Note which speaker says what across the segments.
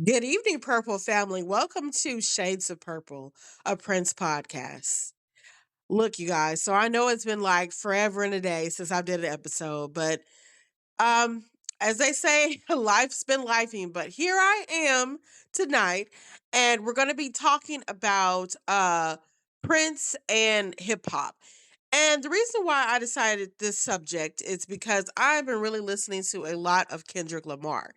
Speaker 1: Good evening, Purple family. Welcome to Shades of Purple, a Prince podcast. Look, you guys, so I know it's been like forever and a day since I did an episode, but um, as they say, life's been lifing, but here I am tonight, and we're going to be talking about Prince and hip hop. And the reason why I decided this subject is because I've been really listening to a lot of Kendrick Lamar.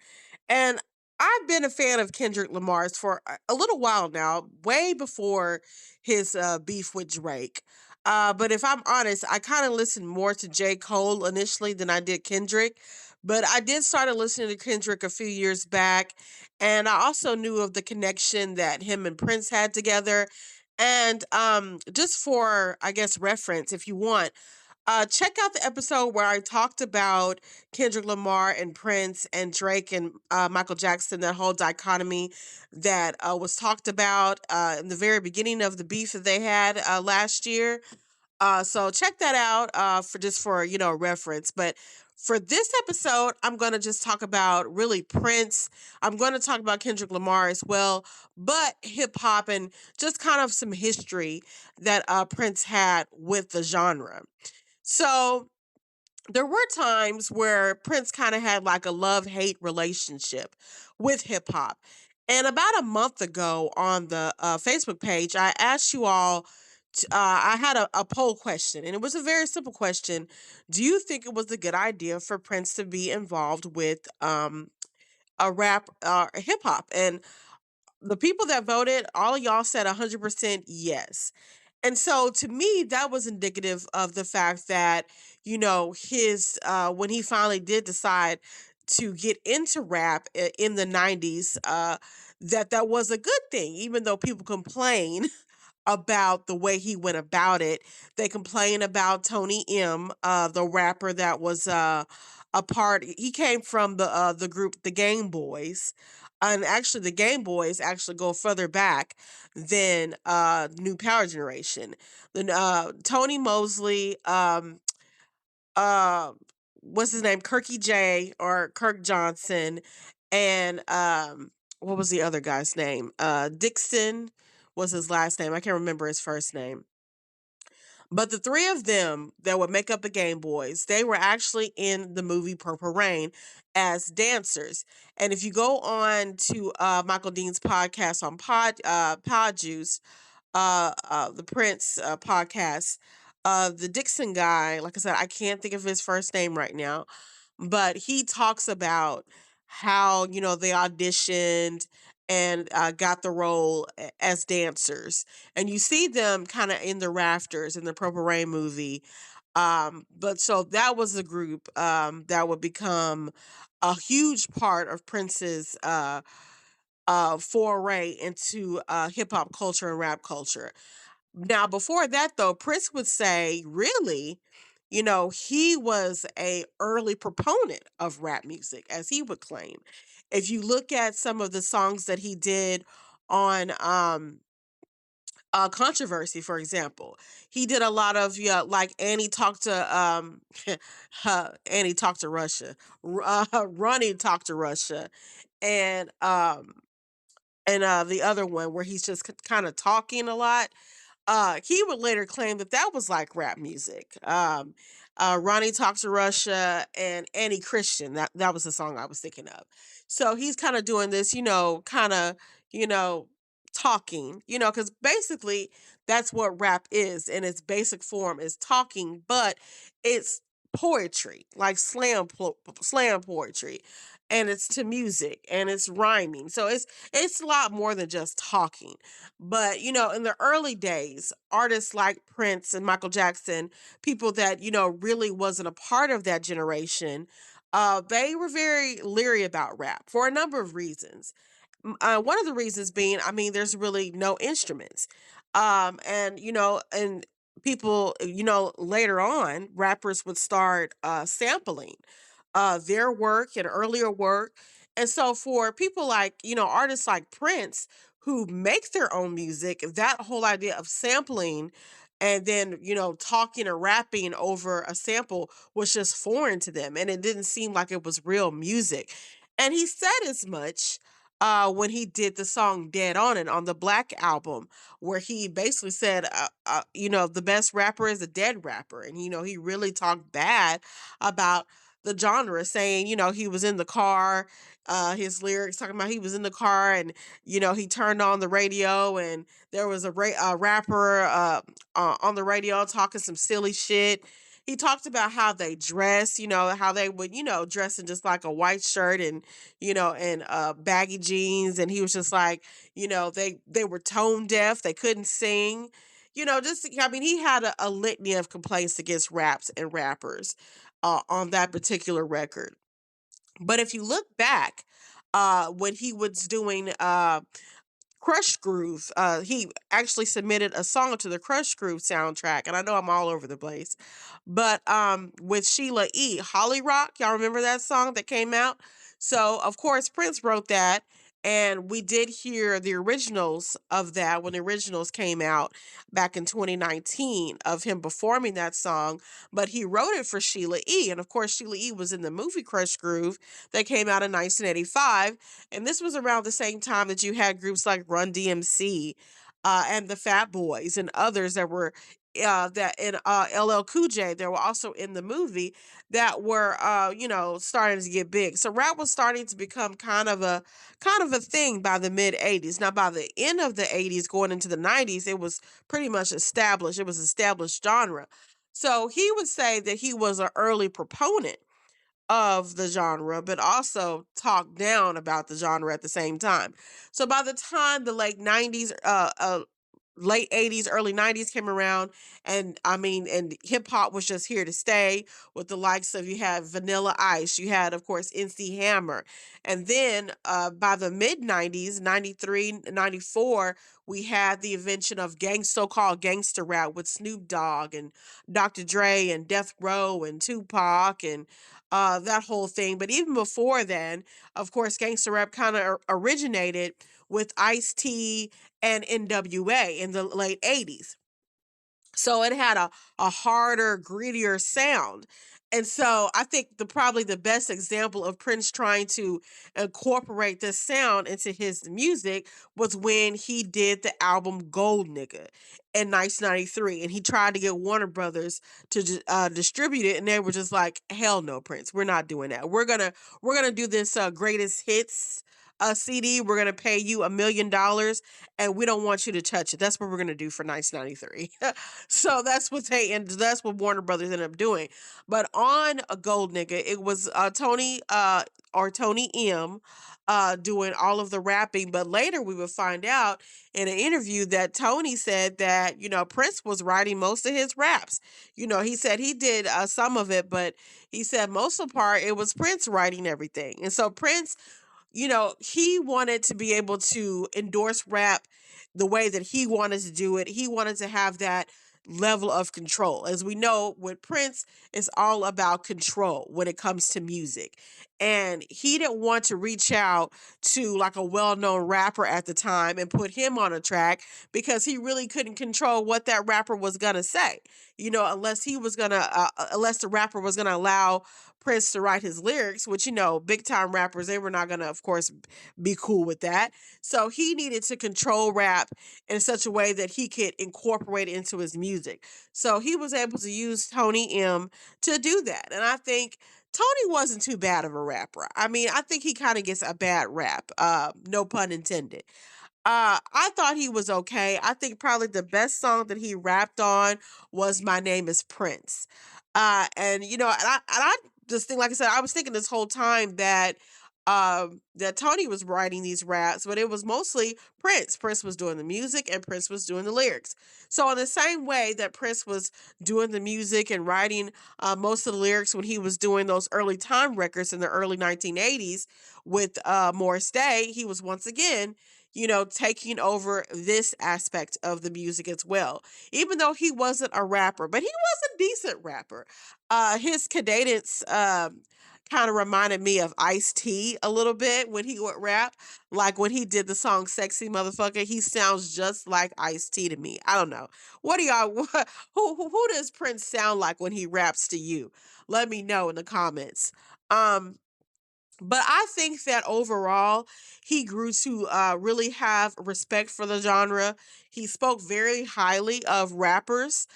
Speaker 1: And I've been a fan of Kendrick Lamar's for a little while now, way before his beef with Drake. But if I'm honest, I kind of listened more to J. Cole initially than I did Kendrick. But I did started listening to Kendrick a few years back, and I also knew of the connection that him and Prince had together. And just for, I guess, reference, if you want, check out the episode where I talked about Kendrick Lamar and Prince and Drake and Michael Jackson, that whole dichotomy that was talked about in the very beginning of the beef that they had last year. So check that out for just for reference. But for this episode, I'm going to just talk about really Prince. I'm going to talk about Kendrick Lamar as well, but hip hop and just kind of some history that Prince had with the genre. So there were times where Prince kind of had like a love hate relationship with hip hop. And about a month ago on the Facebook page, I asked you all, I had a poll question, and it was a very simple question. Do you think it was a good idea for Prince to be involved with a rap, hip hop? And the people that voted, all of y'all said 100% yes. And so to me, that was indicative of the fact that, his, when he finally did decide to get into rap in the 90s, that was a good thing, even though people complain about the way he went about it. They complain about Tony M, the rapper that was a part. He came from the group the Game Boys, and actually the Game Boys actually go further back than New Power Generation. Then Tony Mosley, uh, what's his name, Kirky J or Kirk Johnson, and what was the other guy's name? Dixon was his last name. I can't remember his first name. But the three of them that would make up the Game Boys, they were actually in the movie Purple Rain as dancers. And if you go on to Michael Dean's podcast on Pod Juice, the Prince podcast, the Dixon guy, like I said, I can't think of his first name right now, but he talks about how they auditioned and got the role as dancers, and you see them kind of in the rafters in the Purple Rain movie. But so that was a group that would become a huge part of Prince's foray into hip hop culture and rap culture. Now, before that, though, Prince would say, really, he was a early proponent of rap music, as he would claim. If you look at some of the songs that he did on Controversy, for example, he did a lot of like Annie talked to Annie talked to Russia, Ronnie talked to Russia, and the other one where he's just kind of talking a lot. He would later claim that that was like rap music. Ronnie Talks to Russia and Annie Christian. That was the song I was thinking of. So he's kind of doing this, you know, talking, because basically that's what rap is in its basic form is talking, but it's poetry, like slam poetry, and it's to music and it's rhyming. So it's a lot more than just talking. But, in the early days, artists like Prince and Michael Jackson, people that, really wasn't a part of that generation, they were very leery about rap for a number of reasons. One of the reasons being, I mean, there's really no instruments. And people, later on, rappers would start sampling their work and earlier work. And so for people like, artists like Prince who make their own music, that whole idea of sampling and then, talking or rapping over a sample was just foreign to them. And it didn't seem like it was real music. And he said as much when he did the song Dead On It on the Black album, where he basically said, the best rapper is a dead rapper. And, he really talked bad about the genre, saying, he was in the car, his lyrics talking about he was in the car and, he turned on the radio and there was a rapper on the radio talking some silly shit. He talked about how they dress, how they would, dress in just like a white shirt and, and baggy jeans. And he was just like, they were tone deaf, they couldn't sing. Just I mean, he had a litany of complaints against raps and rappers on that particular record. But if you look back, when he was doing Crush Groove. He actually submitted a song to the Crush Groove soundtrack, and I know I'm all over the place, but with Sheila E. Holly Rock, y'all remember that song that came out? So of course Prince wrote that, and we did hear the originals of that when the originals came out back in 2019 of him performing that song. But he wrote it for Sheila E. And of course Sheila E. was in the movie Crush Groove that came out in 1985, and this was around the same time that you had groups like Run DMC and the Fat Boys and others that were that in LL Cool J. They were also in the movie that were starting to get big. So rap was starting to become kind of a thing by the mid 80s. Now by the end of the 80s going into the 90s, it was pretty much established. It was established genre. So he would say that he was an early proponent of the genre, but also talk down about the genre at the same time. So by the time the late 80s, early 90s came around, and I mean, and hip hop was just here to stay with the likes of, you had Vanilla Ice, you had, of course, NC Hammer. And then by the mid 90s, 93, 94, we had the invention of so called gangster rap with Snoop Dogg and Dr. Dre and Death Row and Tupac and that whole thing. But even before then, of course, gangster rap kind of originated with Ice T and NWA in the late 80s. So it had a harder, grittier sound. And so I think probably the best example of Prince trying to incorporate this sound into his music was when he did the album Gold Nigga in 1993. And he tried to get Warner Brothers to distribute it, and they were just like, hell no, Prince, we're not doing that. We're gonna do this greatest hits CD. We're gonna pay you $1 million, and we don't want you to touch it. That's what we're gonna do for 1993. So that's what Warner Brothers ended up doing. But on a Gold Nigga, it was Tony M doing all of the rapping. But later we would find out in an interview that Tony said that, Prince was writing most of his raps. He said he did some of it, but he said most of the part it was Prince writing everything. And so Prince, he wanted to be able to endorse rap the way that he wanted to do it. He wanted to have that level of control. As we know, with Prince, it's all about control when it comes to music. And he didn't want to reach out to like a well-known rapper at the time and put him on a track, because he really couldn't control what that rapper was going to say. Unless the rapper was going to allow Prince to write his lyrics, which, big time rappers, they were not going to, of course, be cool with that. So he needed to control rap in such a way that he could incorporate it into his music. So he was able to use Tony M to do that. And I think Tony wasn't too bad of a rapper. I mean, I think he kind of gets a bad rap, no pun intended. I thought he was okay. I think probably the best song that he rapped on was "My Name Is Prince." And I just think, like I said, I was thinking this whole time that Tony was writing these raps, but it was mostly Prince. Prince was doing the music and Prince was doing the lyrics. So in the same way that Prince was doing the music and writing most of the lyrics when he was doing those early time records in the early 1980s with Morris Day, he was once again, taking over this aspect of the music as well. Even though he wasn't a rapper, but he was a decent rapper. His cadence kind of reminded me of Ice-T a little bit when he would rap. Like when he did the song Sexy Motherfucker, he sounds just like Ice-T to me. I don't know. What do y'all, who does Prince sound like when he raps to you? Let me know in the comments. Um, But I think that overall, he grew to really have respect for the genre. He spoke very highly of rappers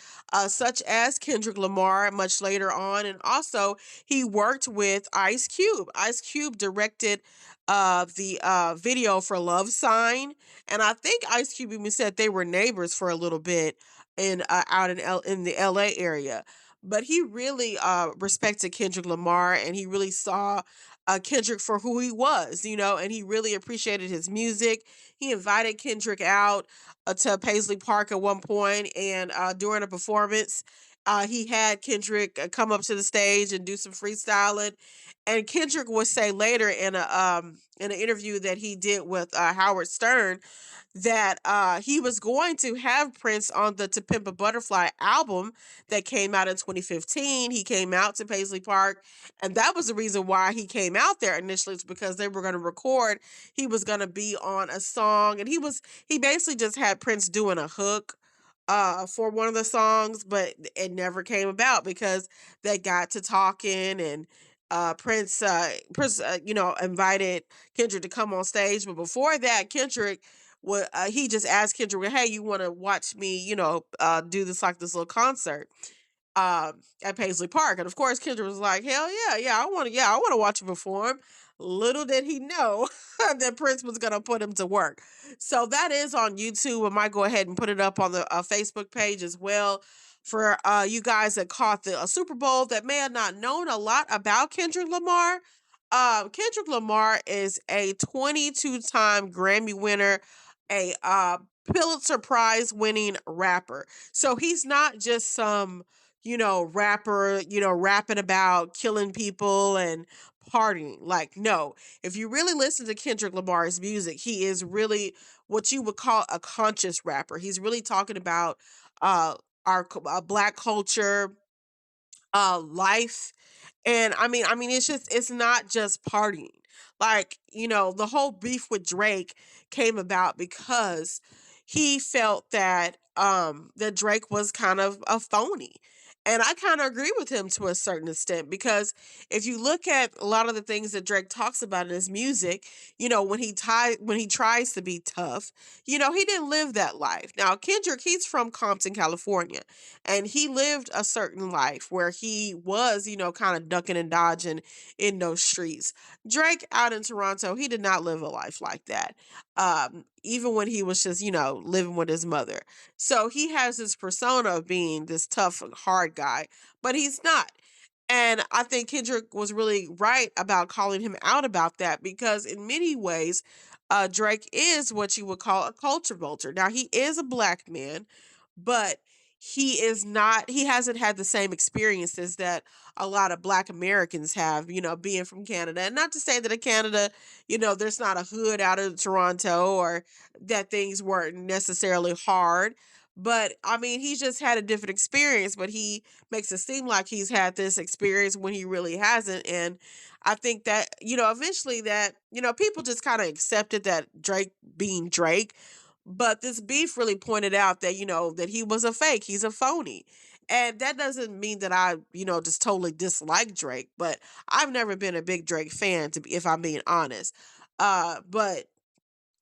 Speaker 1: such as Kendrick Lamar much later on. And also, he worked with Ice Cube. Ice Cube directed the video for Love Sign. And I think Ice Cube even said they were neighbors for a little bit out in the LA area. But he really respected Kendrick Lamar, and he really saw Kendrick for who he was, and he really appreciated his music. He invited Kendrick out to Paisley Park at one point, and during a performance, he had Kendrick come up to the stage and do some freestyling. And Kendrick would say later in an interview that he did with Howard Stern that he was going to have Prince on the To Pimp a Butterfly album that came out in 2015. He came out to Paisley Park, and that was the reason why he came out there initially. It's because they were going to record. He was going to be on a song, and he basically just had Prince doing a hook for one of the songs, but it never came about because they got to talking, and Prince invited Kendrick to come on stage. But before that, Kendrick he just asked Kendrick, "Hey, you want to watch me, do this little concert at Paisley Park?" And of course, Kendrick was like, "Hell yeah, I want to watch him perform." Little did he know that Prince was gonna put him to work. So that is on YouTube. I might go ahead and put it up on the Facebook page as well for you guys that caught the Super Bowl that may have not known a lot about Kendrick Lamar. Kendrick Lamar is a 22-time Grammy winner, a Pulitzer Prize winning rapper. So he's not just some rapper, rapping about killing people and partying. Like, no, if you really listen to Kendrick Lamar's music, he is really what you would call a conscious rapper. He's really talking about uh, our black culture, life, and I mean, it's not just partying. Like, the whole beef with Drake came about because he felt that Drake was kind of a phony. And I kind of agree with him to a certain extent because if you look at a lot of the things that Drake talks about in his music, when he tries to be tough, he didn't live that life. Now, Kendrick, he's from Compton, California, and he lived a certain life where he was, kind of ducking and dodging in those streets. Drake out in Toronto, he did not live a life like that. Even when he was just, living with his mother. So he has this persona of being this tough, hard guy, but he's not. And I think Kendrick was really right about calling him out about that because, in many ways, Drake is what you would call a culture vulture. Now, he is a black man, but he hasn't had the same experiences that a lot of black Americans have, being from Canada. And not to say that in Canada, there's not a hood out of Toronto or that things weren't necessarily hard. But I mean, he's just had a different experience, but he makes it seem like he's had this experience when he really hasn't. And I think that, eventually that, people just kind of accepted that Drake being Drake. But this beef really pointed out that, that he was a fake. He's a phony. And that doesn't mean that I, just totally dislike Drake, but I've never been a big Drake fan if I'm being honest. But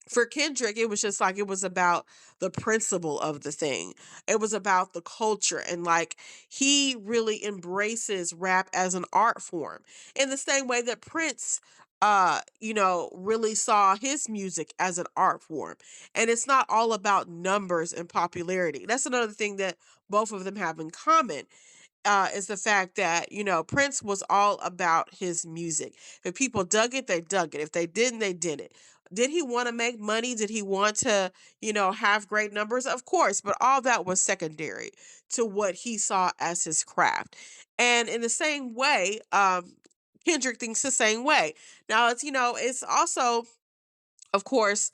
Speaker 1: for Kendrick, it was just like it was about the principle of the thing. It was about the culture, and like he really embraces rap as an art form in the same way that Prince really saw his music as an art form. And it's not all about numbers and popularity. That's another thing that both of them have in common is the fact that, Prince was all about his music. If people dug it, they dug it. If they didn't, they didn't. Did he want to make money? Did he want to, have great numbers? Of course, but all that was secondary to what he saw as his craft. And in the same way, Kendrick thinks the same way. Now, it's also, of course,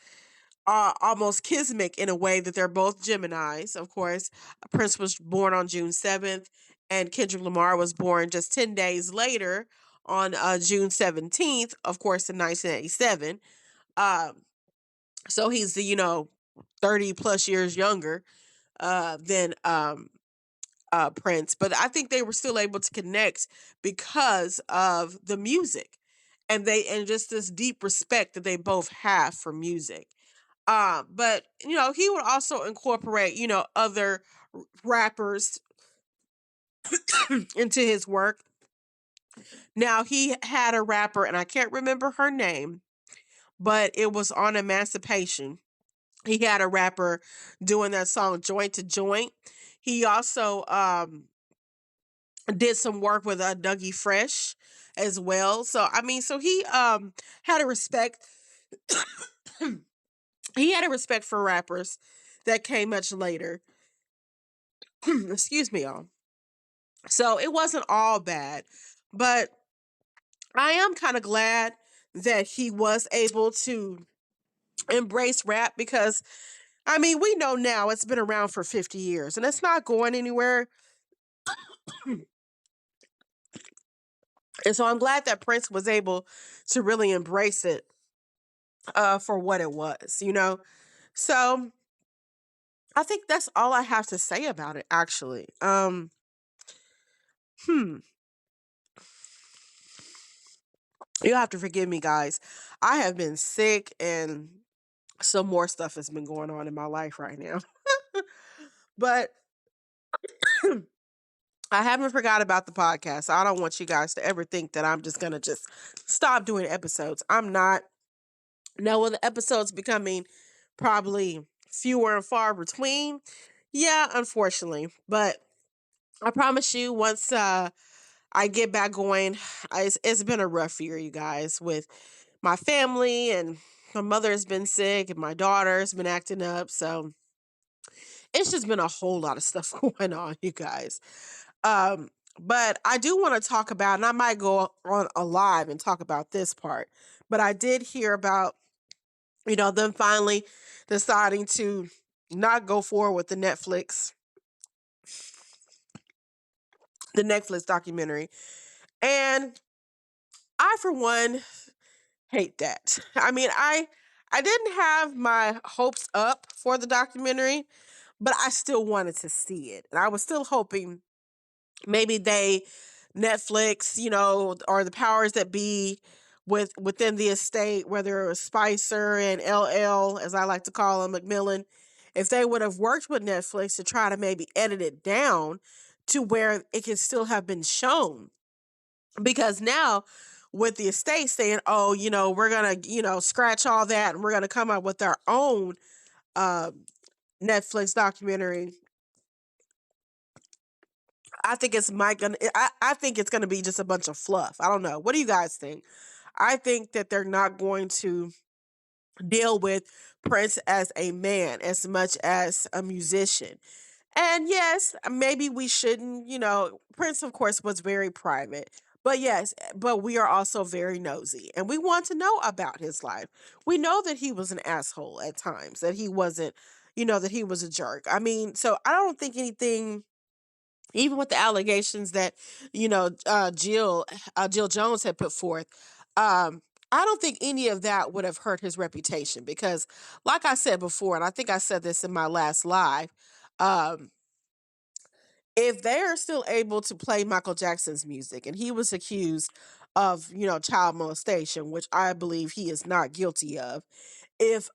Speaker 1: almost kismic in a way that they're both Geminis. Of course, Prince was born on June 7th, and Kendrick Lamar was born just 10 days later on June 17th, of course, in 1987. Um, so he's 30 plus years younger than Prince. But I think they were still able to connect because of the music. and just this deep respect that they both have for music. But he would also incorporate, other rappers into his work. Now he had a rapper, and I can't remember her name, but it was on Emancipation. He had a rapper doing that song Joint to Joint. He also did some work with Dougie Fresh as well. So I mean, so he had a respect he had a respect for rappers that came much later. Excuse me, y'all. So it wasn't all bad, but I am kind of glad that he was able to embrace rap because I mean, we know now it's been around for 50 years and it's not going anywhere. And so I'm glad that Prince was able to really embrace it for what it was. So I think that's all I have to say about it actually. Hmm. You'll have to forgive me, guys. I have been sick and some more stuff has been going on in my life right now. But I haven't forgot about the podcast. I don't want you guys to ever think that I'm just gonna just stop doing episodes. I'm not. No, with the episodes becoming probably fewer and far between. Yeah, unfortunately. But I promise you, once I get back going, it's been a rough year, you guys, with my family, and my mother has been sick and my daughter's been acting up. So it's just been a whole lot of stuff going on, you guys. Um, but I do want to talk about, and I might go on a live and talk about this part, but I did hear about, them finally deciding to not go forward with the Netflix documentary. And I, for one, hate that. I mean, I didn't have my hopes up for the documentary, but I still wanted to see it. And I was still hoping maybe Netflix, or the powers that be within the estate, whether it was Spicer and LL, as I like to call him, Macmillan, if they would have worked with Netflix to try to maybe edit it down to where it could still have been shown. Because now with the estate saying, oh, we're gonna, scratch all that and we're gonna come up with our own uh, Netflix documentary. I think it's might gonna. I think it's gonna be just a bunch of fluff. I don't know. What do you guys think? I think that they're not going to deal with Prince as a man as much as a musician. And yes, maybe we shouldn't. Prince, of course, was very private. But yes, but we are also very nosy and we want to know about his life. We know that he was an asshole at times, that he wasn't, that he was a jerk. I mean, so I don't think anything, even with the allegations that Jill Jones had put forth. I don't think any of that would have hurt his reputation because, like I said before, and I think I said this in my last live, um, if they are still able to play Michael Jackson's music, and he was accused of child molestation, which I believe he is not guilty of, if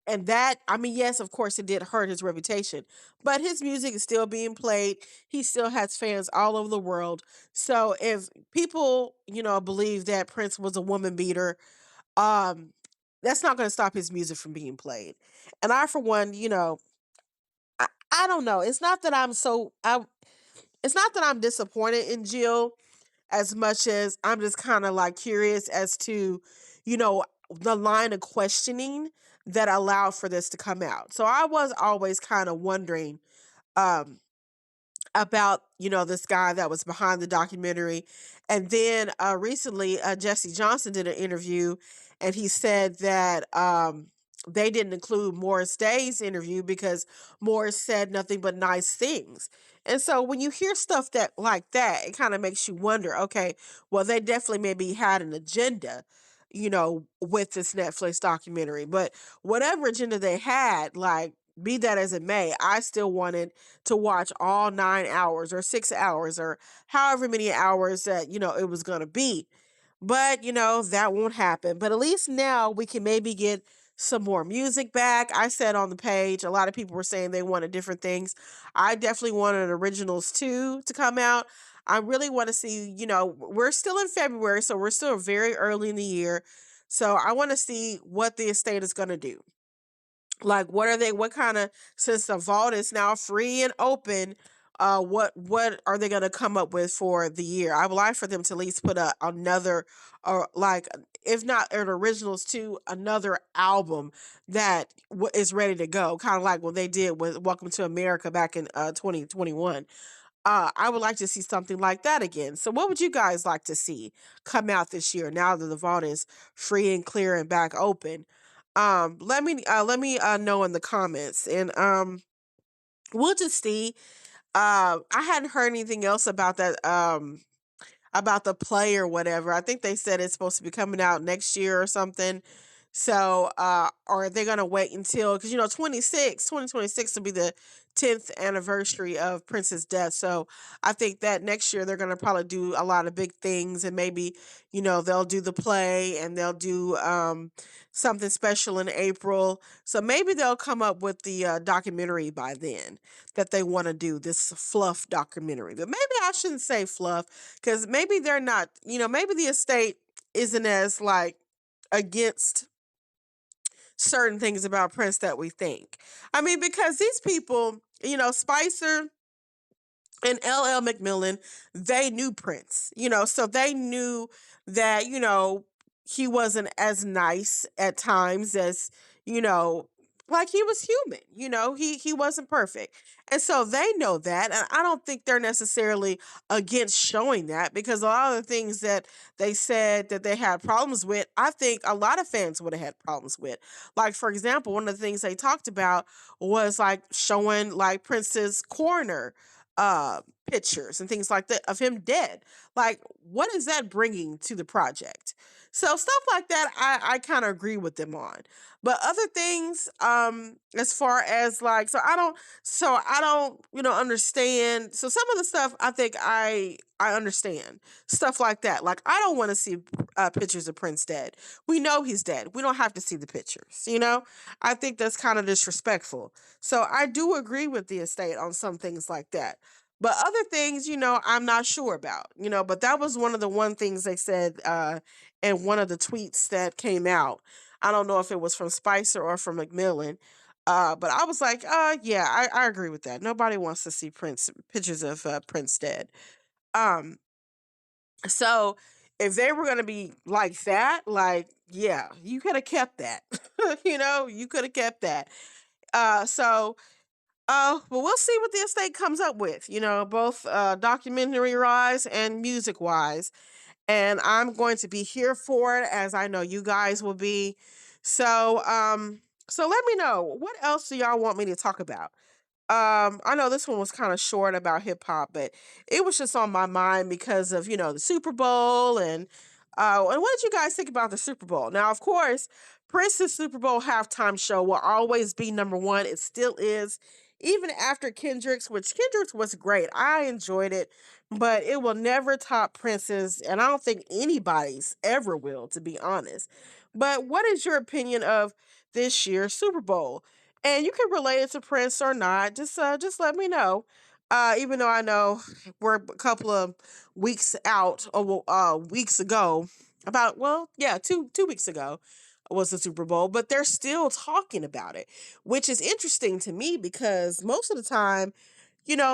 Speaker 1: and that, I mean, yes, of course it did hurt his reputation, but his music is still being played. He still has fans all over the world. So if people believe that Prince was a woman beater, um that's not going to stop his music from being played. And I, for one, I don't know, it's not that I'm disappointed in Jill as much as I'm just kind of like curious as to, you know, the line of questioning that allowed for this to come out. So I was always kind of wondering, um, about this guy that was behind the documentary. And then recently Jesse Johnson did an interview and he said that they didn't include Morris Day's interview because Morris said nothing but nice things. And so when you hear stuff that like that, it kind of makes you wonder, okay, well, they definitely maybe had an agenda, with this Netflix documentary. But whatever agenda they had, like, be that as it may, I still wanted to watch all 9 hours or 6 hours or however many hours that, it was going to be. But, that won't happen. But at least now we can maybe get some more music back. I said on the page, a lot of people were saying they wanted different things. I definitely wanted originals too to come out. I really want to see, we're still in February, so we're still very early in the year. So I want to see what the estate is going to do. Like, what kind of, since the vault is now free and open, what are they going to come up with for the year? I would like for them to at least put another, or like, if not an originals to another album that is ready to go, kind of like what they did with Welcome to America back in 2021. I would like to see something like that again. So what would you guys like to see come out this year now that the vault is free and clear and back open? Let me know in the comments, and we'll just see. I hadn't heard anything else about the play or whatever. I think they said it's supposed to be coming out next year or something. So, or are they going to wait until, because, 2026 will be the 10th anniversary of Prince's death. So I think that next year they're going to probably do a lot of big things, and maybe, they'll do the play, and they'll do something special in April. So maybe they'll come up with the documentary by then that they want to do, this fluff documentary. But maybe I shouldn't say fluff, because maybe they're not, maybe the estate isn't as like against certain things about Prince that we think. I mean, because these people, Spicer and LL McMillan, they knew Prince, so they knew that, he wasn't as nice at times as, you know, like he was human, he wasn't perfect. And so they know that. And I don't think they're necessarily against showing that, because a lot of the things that they said that they had problems with, I think a lot of fans would have had problems with. Like, for example, one of the things they talked about was like showing like Prince's coroner uh pictures and things like that of him dead. Like, what is that bringing to the project? So stuff like that, I kind of agree with them on. But other things, as far as like, so I don't understand. So some of the stuff I think I understand, stuff like that. Like, I don't want to see pictures of Prince dead. We know he's dead. We don't have to see the pictures, I think that's kind of disrespectful. So I do agree with the estate on some things like that. But other things, I'm not sure about, but that was one things they said in one of the tweets that came out. I don't know if it was from Spicer or from McMillan. But I was like, yeah, I agree with that. Nobody wants to see pictures of Prince dead. Um, so if they were gonna be like that, like, yeah, you could have kept that. You could have kept that. So but we'll see what the estate comes up with, both documentary wise and music wise. And I'm going to be here for it, as I know you guys will be. So, so let me know, what else do y'all want me to talk about? I know this one was kind of short about hip hop, but it was just on my mind because of, the Super Bowl, and what did you guys think about the Super Bowl? Now, of course, Prince's Super Bowl halftime show will always be number one. It still is, even after Kendrick's, which Kendrick's was great. I enjoyed it, but it will never top Prince's, and I don't think anybody's ever will, to be honest. But what is your opinion of this year's Super Bowl? And you can relate it to Prince or not. Just let me know. Even though I know we're a couple of weeks out, or well, weeks ago, about, well, yeah, two weeks ago was the Super Bowl, but they're still talking about it, which is interesting to me, because most of the time,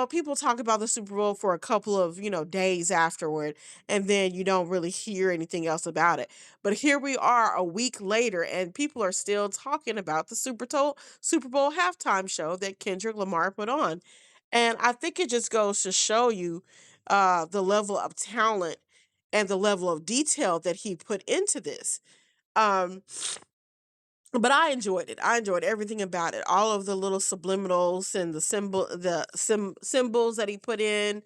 Speaker 1: people talk about the Super Bowl for a couple of, days afterward, and then you don't really hear anything else about it. But here we are a week later, and people are still talking about the Super Bowl halftime show that Kendrick Lamar put on. And I think it just goes to show you the level of talent and the level of detail that he put into this. Um, but I enjoyed it. I enjoyed everything about it. All of the little subliminals and the symbols that he put in.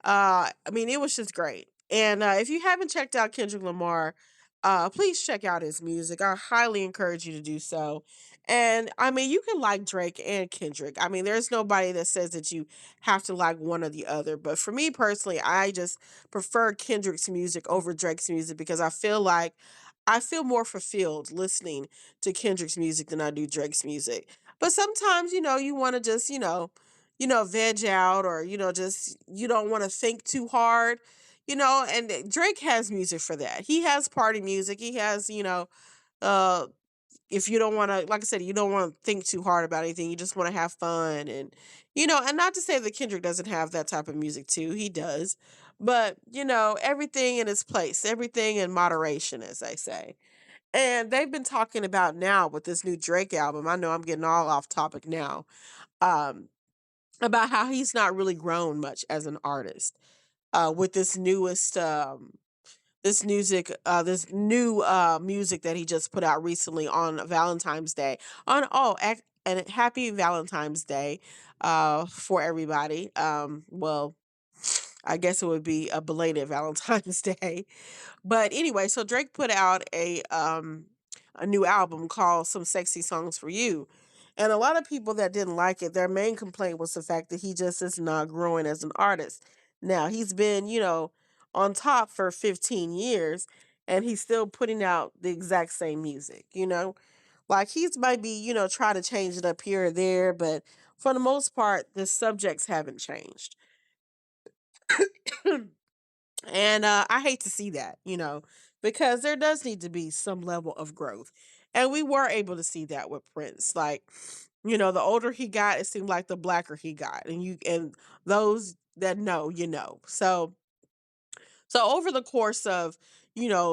Speaker 1: I mean, it was just great. And if you haven't checked out Kendrick Lamar, please check out his music. I highly encourage you to do so. And I mean, you can like Drake and Kendrick. I mean, there's nobody that says that you have to like one or the other. But for me personally, I just prefer Kendrick's music over Drake's music because I feel like I feel more fulfilled listening to Kendrick's music than I do Drake's music. But sometimes, you want to just, veg out, or, just you don't want to think too hard, and Drake has music for that. He has party music. He has, uh if you don't want to, like I said, you don't want to think too hard about anything. You just want to have fun, and and not to say that Kendrick doesn't have that type of music too. He does. But, everything in its place, everything in moderation, as they say. And they've been talking about now with this new Drake album. I know I'm getting all off topic now. Um about how he's not really grown much as an artist. With this newest this new music that he just put out recently on Valentine's Day. And happy Valentine's Day for everybody. Well, I guess it would be a belated Valentine's Day. But anyway, so Drake put out a new album called Some Sexy Songs for You. And a lot of people that didn't like it, their main complaint was the fact that he just is not growing as an artist. Now, he's been, on top for 15 years, and he's still putting out the exact same music. Like, he's might be, try to change it up here or there, but for the most part, the subjects haven't changed. And I hate to see that, because there does need to be some level of growth. And we were able to see that with Prince. Like, the older he got, it seemed like the blacker he got. And those that know, So over the course of,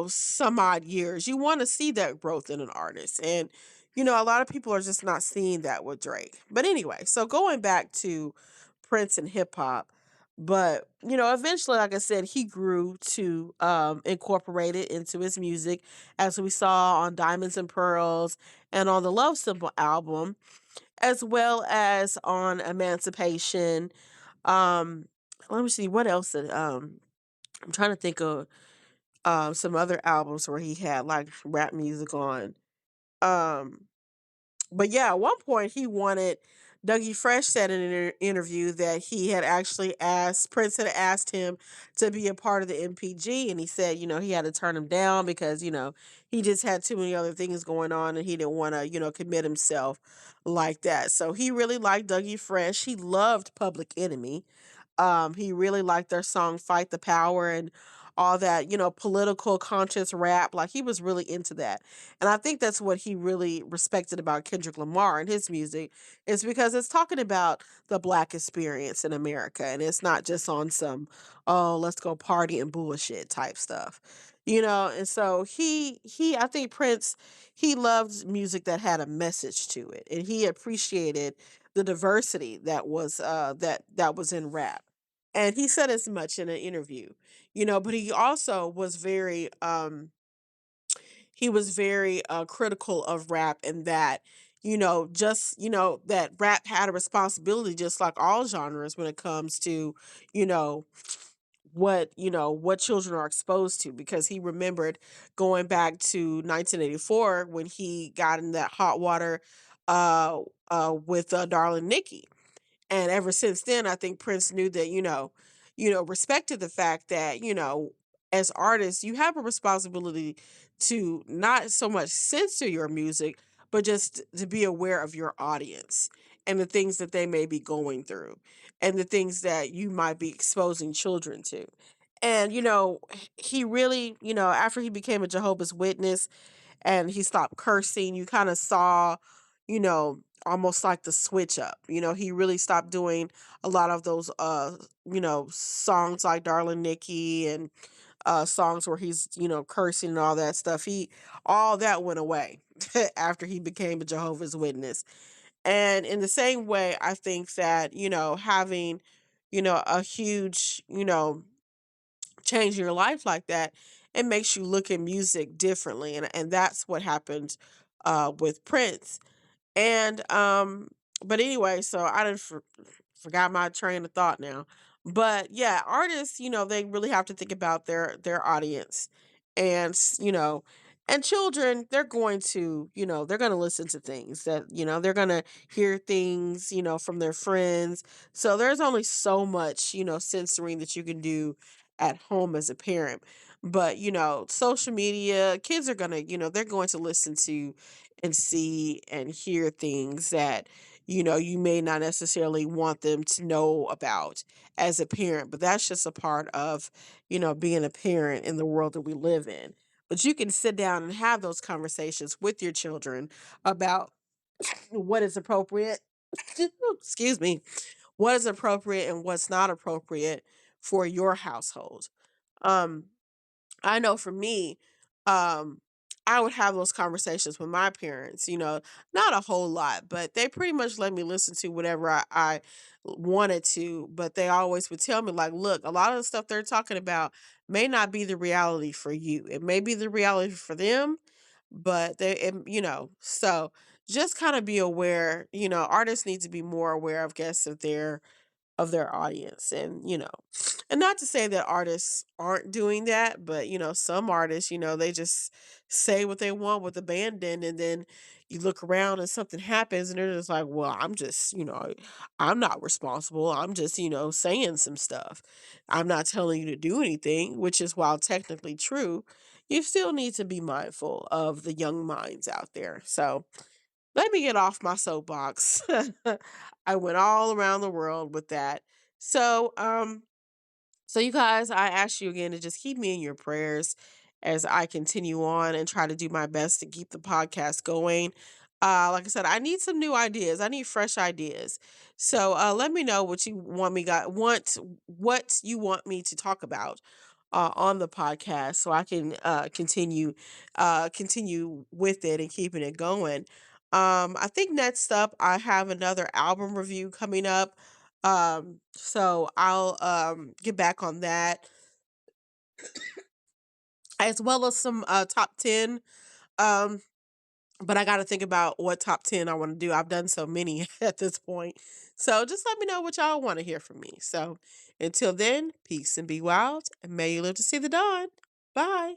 Speaker 1: some odd years, you want to see that growth in an artist. And, a lot of people are just not seeing that with Drake. But anyway, so going back to Prince and hip hop, but, eventually, like I said, he grew to incorporate it into his music, as we saw on Diamonds and Pearls and on the Love Symbol album, as well as on Emancipation. Um, Let me see what else. I'm trying to think of some other albums where he had like rap music on. Um, but yeah, at one point he wanted. Dougie Fresh said in an interview that he had actually asked Prince had asked him to be a part of the MPG, and he said, he had to turn him down because he just had too many other things going on, and he didn't want to commit himself like that. So he really liked Dougie Fresh. He loved Public Enemy. He really liked their song Fight the Power and all that, political conscious rap. Like, he was really into that. And I think that's what he really respected about Kendrick Lamar and his music, is because it's talking about the black experience in America. And it's not just on some, oh, let's go party and bullshit type stuff. And so I think Prince, he loved music that had a message to it, and he appreciated the diversity that was in rap. And he said as much in an interview, but he also was very critical of rap, and that, just, that rap had a responsibility, just like all genres, when it comes to, you know, what children are exposed to, because he remembered going back to 1984 when he got in that hot water uh with Darling Nikki. And ever since then, I think Prince knew that, respected the fact that, as artists, you have a responsibility to not so much censor your music, but just to be aware of your audience and the things that they may be going through and the things that you might be exposing children to. And, he really, after he became a Jehovah's Witness, and he stopped cursing, you kind of saw, almost like the switch up. He really stopped doing a lot of those songs like Darling Nikki, and songs where he's, cursing and all that stuff. All that went away after he became a Jehovah's Witness. And in the same way, I think that, having, a huge, change in your life like that, it makes you look at music differently. And that's what happened with Prince. And but anyway, so I didn't forgot my train of thought now. But yeah, artists, they really have to think about their audience, And and children, they're going to, they're going to listen to things that, they're going to hear things, from their friends. So there's only so much, censoring that you can do at home as a parent. But social media, kids are going to, they're going to listen to and see and hear things that you may not necessarily want them to know about as a parent, but that's just a part of being a parent in the world that we live in. But you can sit down and have those conversations with your children about what is appropriate. Excuse me. What is appropriate and what's not appropriate for your household. Um, I know for me, um, I would have those conversations with my parents, not a whole lot, but they pretty much let me listen to whatever I wanted to. But they always would tell me, like, look, a lot of the stuff they're talking about may not be the reality for you. It may be the reality for them, but so just kind of be aware, artists need to be more aware, of guess, of their audience. And and not to say that artists aren't doing that, but some artists, they just say what they want with abandon, and then you look around and something happens and they're just like, well, I'm just, I'm not responsible, I'm just, saying some stuff, I'm not telling you to do anything, which is, while technically true, you still need to be mindful of the young minds out there. So let me get off my soapbox. I went all around the world with that. So, so you guys, I ask you again to just keep me in your prayers as I continue on and try to do my best to keep the podcast going. Like I said, I need some new ideas. I need fresh ideas. So let me know what you want what you want me to talk about on the podcast, so I can continue with it and keeping it going. I think next up I have another album review coming up. So I'll get back on that, as well as some top 10. Um but I got to think about what top 10 I want to do. I've done so many at this point. So just let me know what y'all want to hear from me. So until then, peace and be wild, and may you live to see the dawn. Bye.